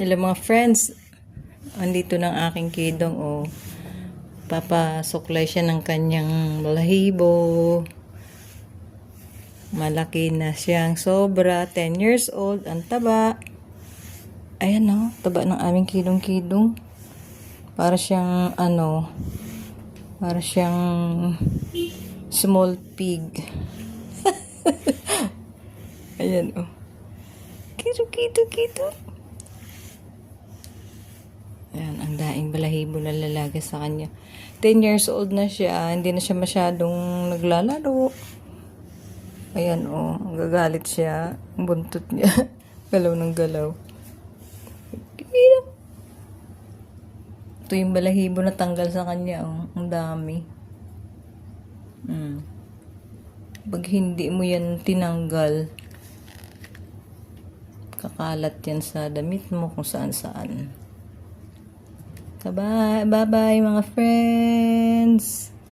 Hello mga friends, andito ng aking kidong papasuklay siya ng kanyang balahibo. Malaki na siyang sobra, 10 years old, ang taba. Ayan taba ng aming kidong-kidong. Para siyang para siyang small pig. Ayan Kito. Ayan, ang daing balahibo na lalagay sa kanya. 10 years old na siya, hindi na siya masyadong naglalaro. Ayan gagalit siya. Ang buntot niya. Galaw ng galaw. Ito yung balahibo na tanggal sa kanya ang dami. Pag hindi mo yan tinanggal, kakalat yan sa damit mo kung saan-saan. Bye-bye mga friends!